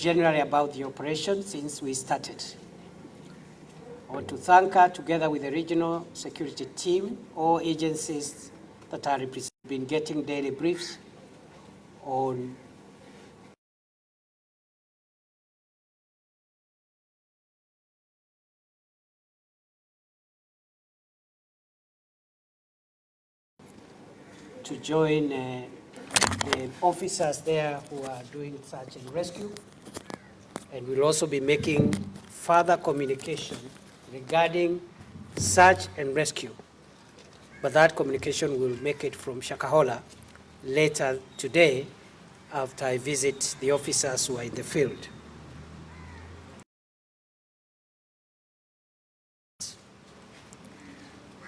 generally about the operation since we started. I want to thank her, together with the regional security team, all agencies that are been getting daily briefs on to join the officers there who are doing search and rescue. And we'll also be making further communication regarding search and rescue. But that communication will make it from Shakahola later today after I visit the officers who are in the field.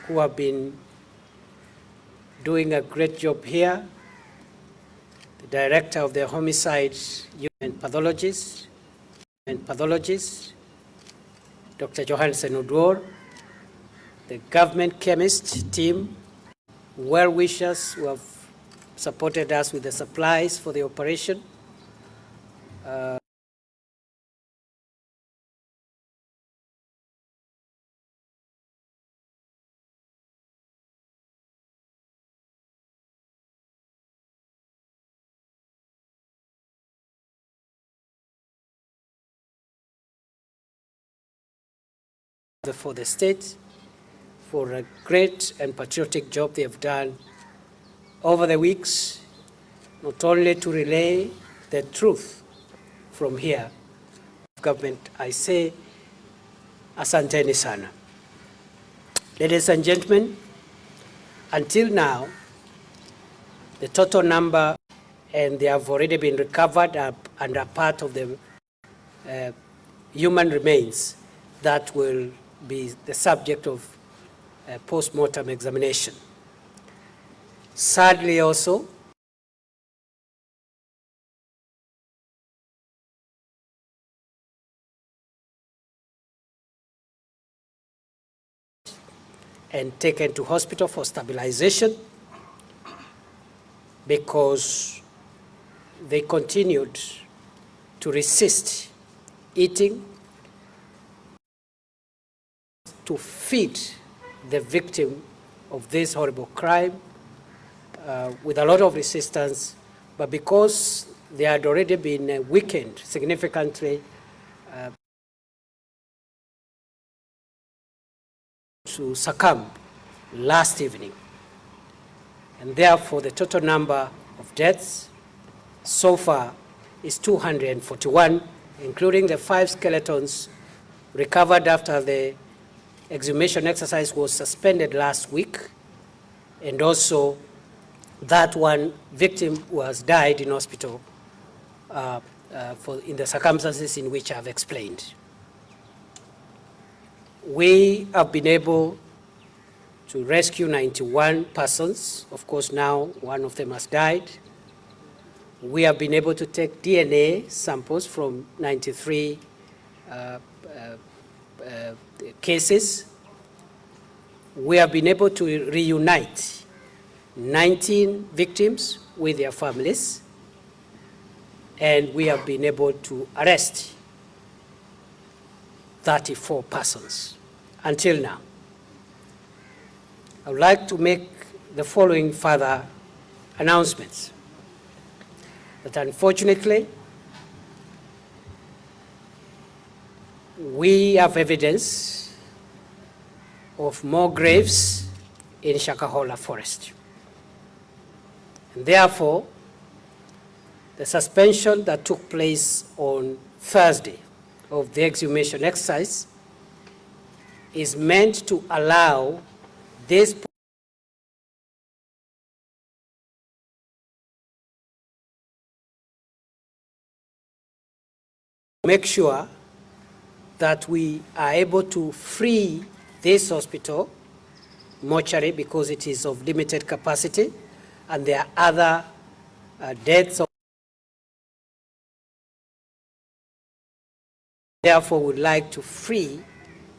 Who have been doing a great job here. The director of the homicide and pathologist, Dr. Johansen Odwor, the government chemist team, well-wishers who have supported us with the supplies for the operation. For the state, for a great and patriotic job they have done over the weeks, not only to relay the truth from here, government, I say, asanteni sana. Ladies and gentlemen, until now, the total number, and they have already been recovered and are part of the human remains that will be the subject of post-mortem examination. Sadly also, and taken to hospital for stabilization because they continued to resist eating to feed the victim of this horrible crime with a lot of resistance, but because they had already been weakened significantly to succumb last evening. And therefore, the total number of deaths so far is 241, including the 5 skeletons recovered after the exhumation exercise was suspended last week, and also that one victim who has died in hospital in the circumstances in which I've explained. We have been able to rescue 91 persons. Of course, now one of them has died. We have been able to take DNA samples from 93 cases. We have been able to reunite 19 victims with their families, and we have been able to arrest 34 persons until now. I would like to make the following further announcements. That unfortunately, we have evidence of more graves in Shakahola forest. And therefore, the suspension that took place on Thursday of the exhumation exercise is meant to allow this make sure that we are able to free this hospital mortuary because it is of limited capacity, and there are other deaths. Therefore, we would like to free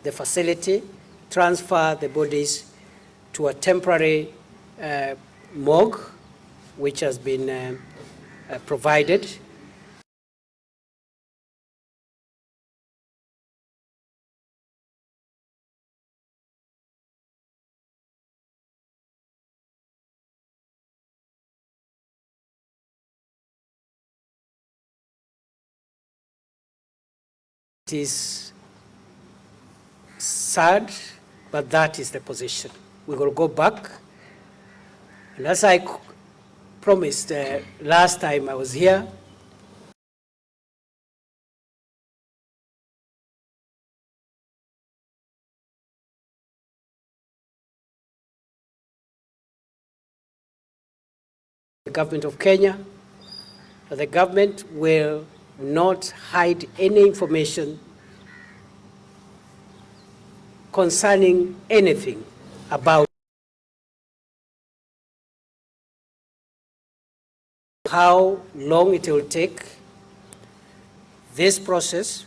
the facility, transfer the bodies to a temporary morgue, which has been provided. It is sad, but that is the position. We will go back. And as I promised last time I was here, the government of Kenya, the government will not hide any information concerning anything about how long it will take this process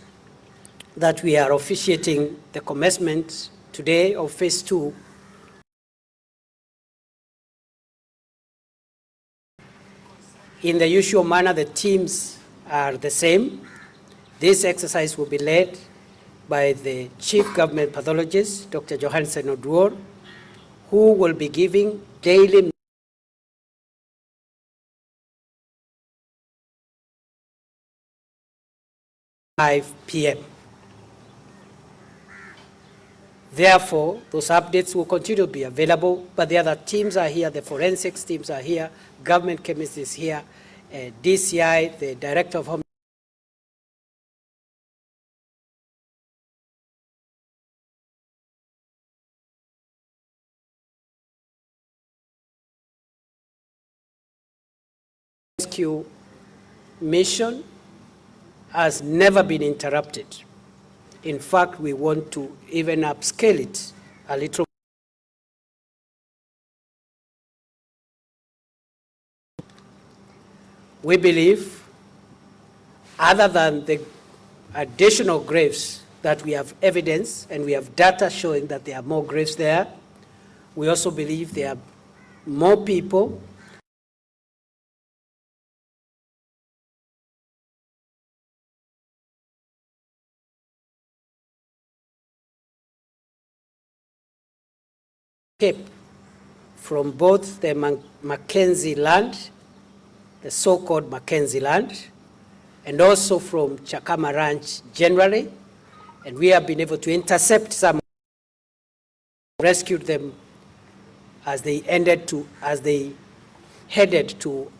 that we are officiating the commencement today of phase 2. In the usual manner, the teams are the same. This exercise will be led by the Chief Government Pathologist, Dr. Johansen Oduor, who will be giving daily 5 p.m. Therefore, those updates will continue to be available, but the other teams are here, the forensics teams are here, government chemist is here, DCI, the Director of Home Rescue mission has never been interrupted. In fact, we want to even upscale it a little. We believe, other than the additional graves that we have evidence and we have data showing that there are more graves there, we also believe there are more people escaped from both the Mackenzie land, the so-called Mackenzie land, and also from Chakama Ranch generally. And we have been able to intercept some, rescued them as they headed to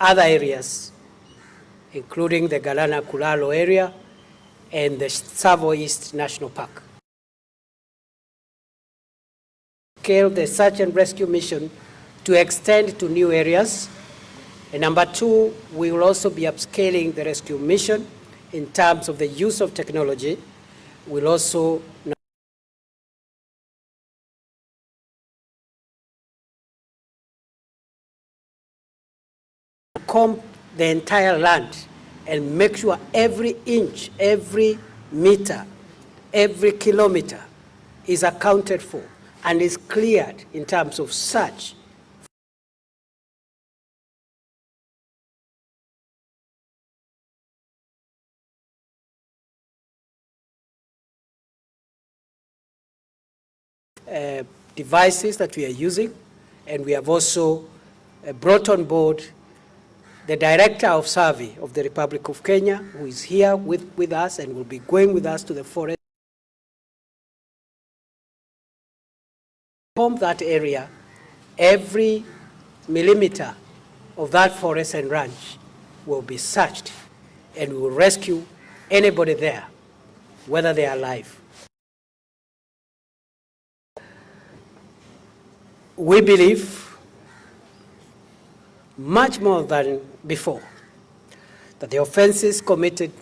other areas, including the Galana Kulalo area and the Tsavo East National Park. Scale the search and rescue mission to extend to new areas. And number 2, we will also be upscaling the rescue mission in terms of the use of technology. We'll also comb the entire land and make sure every inch, every meter, every kilometer is accounted for and is cleared in terms of search. Devices that we are using, and we have also brought on board the Director of Survey of the Republic of Kenya, who is here with us and will be going with us to the forest. From that area, every millimeter of that forest and ranch will be searched, and we will rescue anybody there, whether they are alive. We believe, much more than before, that the offenses committed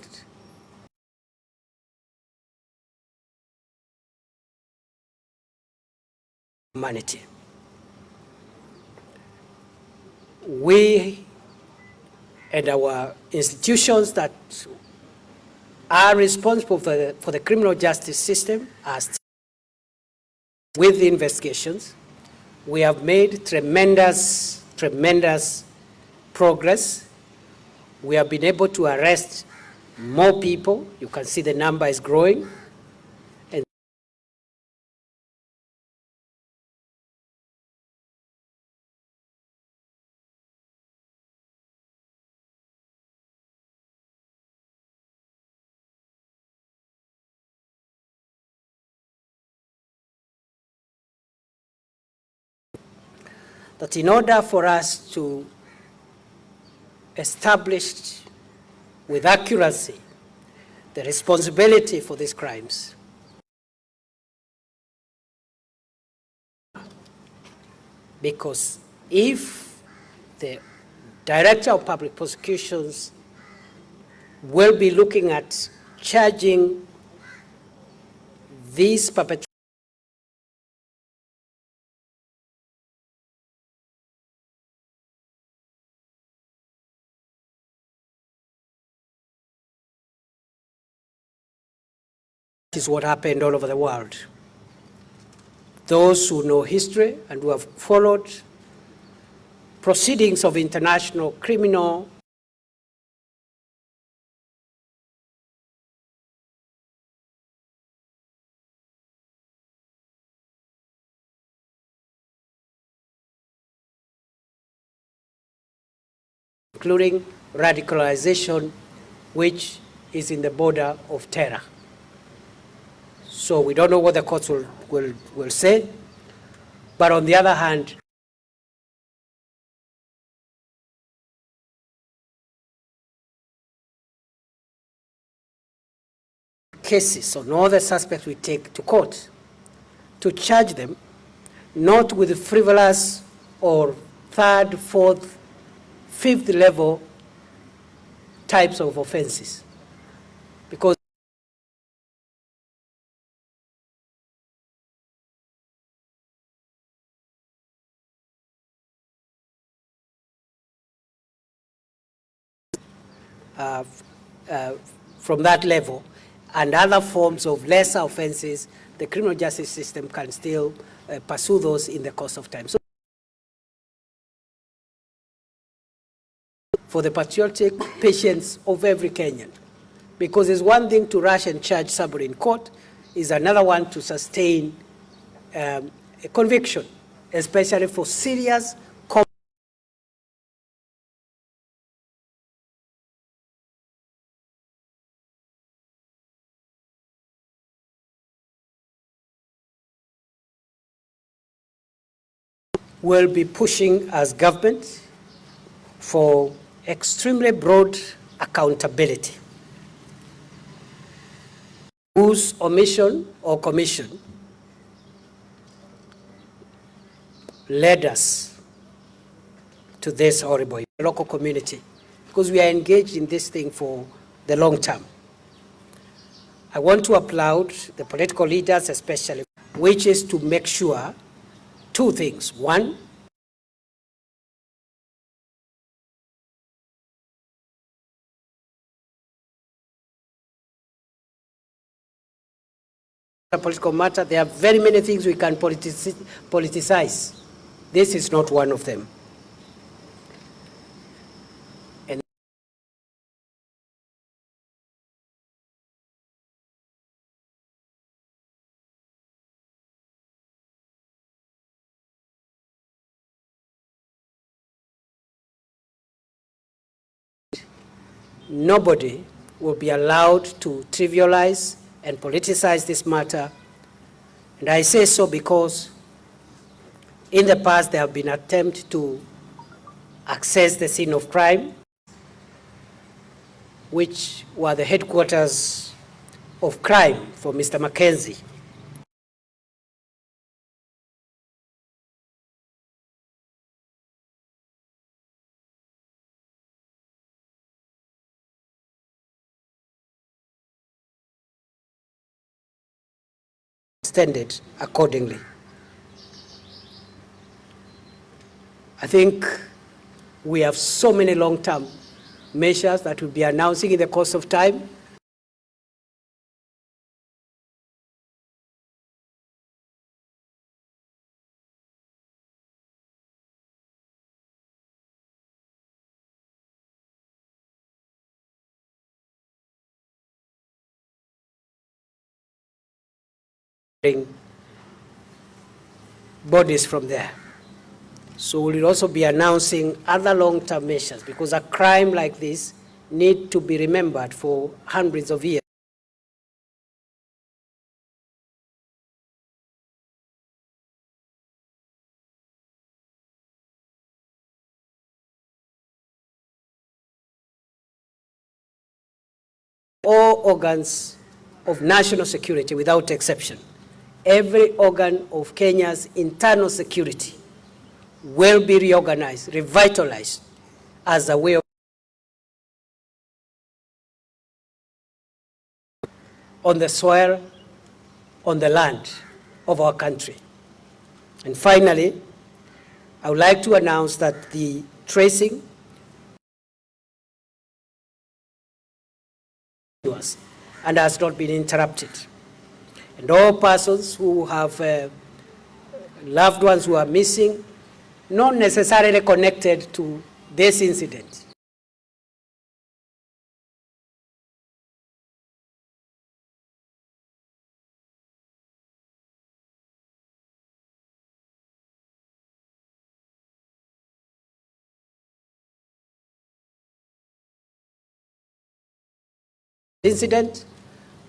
humanity. We and our institutions that are responsible for the criminal justice system are with the investigations. We have made tremendous progress. We have been able to arrest more people. You can see the number is growing. that in order for us to establish with accuracy the responsibility for these crimes, because if the Director of Public Prosecutions will be looking at charging these perpetrators is what happened all over the world. Those who know history and who have followed proceedings of international criminal including radicalization, which is in the border of terror. So we don't know what the courts will say, but on the other hand, cases on all the suspects we take to court to charge them not with frivolous or third, fourth, fifth level types of offenses, because from that level and other forms of lesser offenses, the criminal justice system can still pursue those in the course of time. So for the patriotic patience of every Kenyan, because it's one thing to rush and charge somebody in court, is another one to sustain a conviction, especially for serious will be pushing as government for extremely broad accountability. Whose omission or commission led us to this horrible local community, because we are engaged in this thing for the long term. I want to applaud the political leaders especially, which is to make sure two things. One, a political matter, there are very many things we can politicize. This is not one of them. And nobody will be allowed to trivialize and politicize this matter. And I say so because in the past there have been attempts to access the scene of crime, which were the headquarters of crime for Mr. Mackenzie. Extended accordingly. I think we have so many long-term measures that we'll be announcing in the course of time. Bodies from there. So we'll also be announcing other long-term measures, because a crime like this needs to be remembered for hundreds of years. all organs of national security without exception. Every organ of Kenya's internal security will be reorganized, revitalized as a way of on the soil, on the land of our country. And finally, I would like to announce that the tracing and has not been interrupted. And all persons who have loved ones who are missing, not necessarily connected to this incident,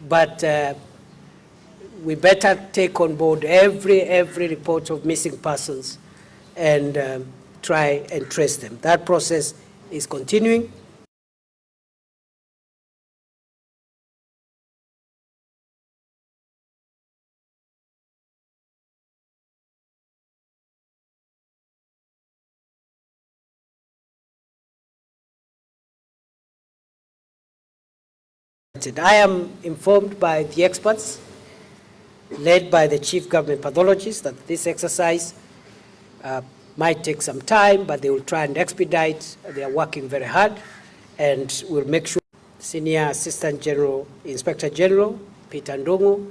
but we better take on board every report of missing persons and try and trace them. That process is continuing. I am informed by the experts led by the chief government pathologist that this exercise might take some time, but they will try and expedite. They are working very hard and will make sure. Senior Assistant General, Inspector General Peter Ndung'u,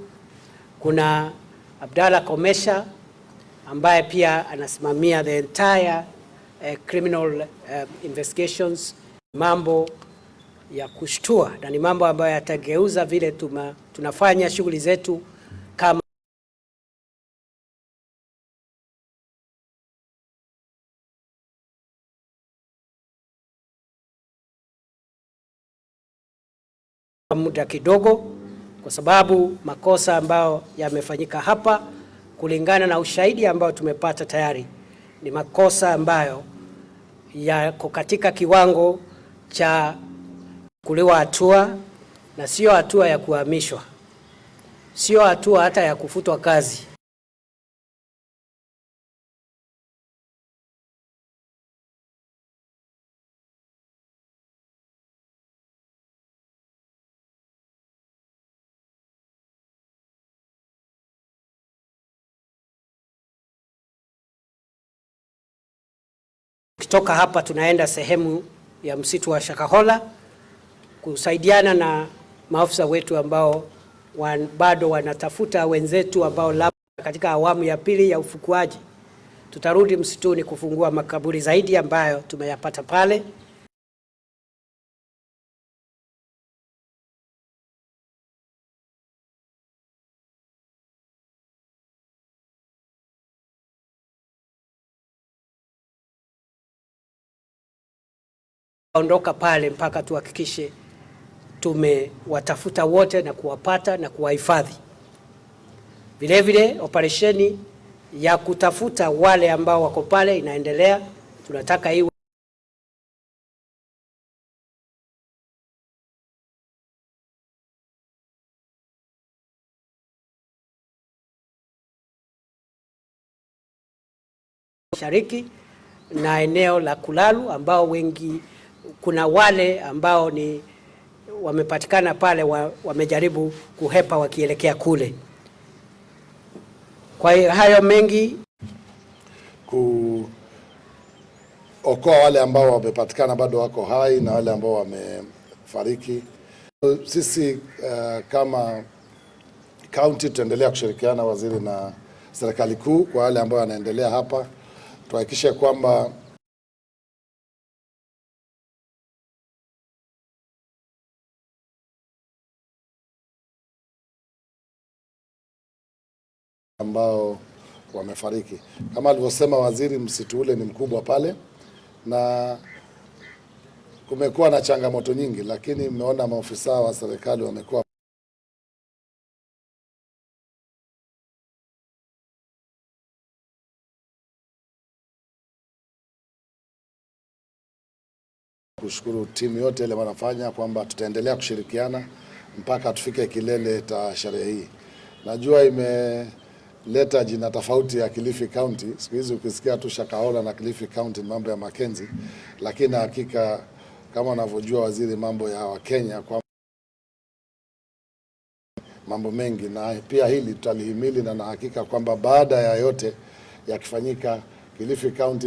kuna Abdalla Komesha ambaye pia anasimamia the entire criminal investigations. Mambo ya kushtua na ni mambo ambayo yatageuza vile tunafanya shughuli zetu kama muda kidogo, kwa sababu makosa ambayo yamefanyika hapa kulingana na ushahidi ambao tumepata tayari ni makosa ambayo yako katika kiwango cha kuliwa hatua na sio hatua ya kuhamishwa, sio hatua hata ya kufutwa kazi. Kutoka hapa tunaenda sehemu ya msitu wa Shakahola kusaidiana na maafisa wetu ambao bado wanatafuta wenzetu ambao labda katika awamu ya pili ya ufukuaji tutarudi msituni kufungua makaburi zaidi ambayo tumeyapata pale. Ondoka pale mpaka tuhakikishe tumewatafuta wote na kuwapata na kuwahifadhi. Vile vile operesheni ya kutafuta wale ambao wako pale inaendelea. Tunataka iwe Mashariki na eneo la Kulalu ambao wengi, kuna wale ambao ni wamepatikana pale wamejaribu kuhepa wakielekea kule. Kwa hiyo hayo mengi kuokoa wale ambao wamepatikana bado wako hai na wale ambao wamefariki. Sisi kama county tutaendelea kushirikiana waziri na serikali kuu kwa wale ambao wanaendelea hapa, tuhakikishe kwamba ambao wamefariki. Kama alivyosema waziri, msitu ule ni mkubwa pale na kumekuwa na changamoto nyingi, lakini mmeona maofisa wa serikali wamekuwa kushukuru timu yote ile wanafanya kwamba tutaendelea kushirikiana mpaka tufike kilele cha sherehe hii. Najua imeleta jina tofauti ya Kilifi County. Siku hizi ukisikia tu Shakahola na Kilifi County mambo ya Mackenzie, lakini hakika kama unavyojua waziri, mambo ya Wakenya kwa mambo mengi, na pia hili tutalihimili, na hakika kwamba baada ya yote yakifanyika Kilifi County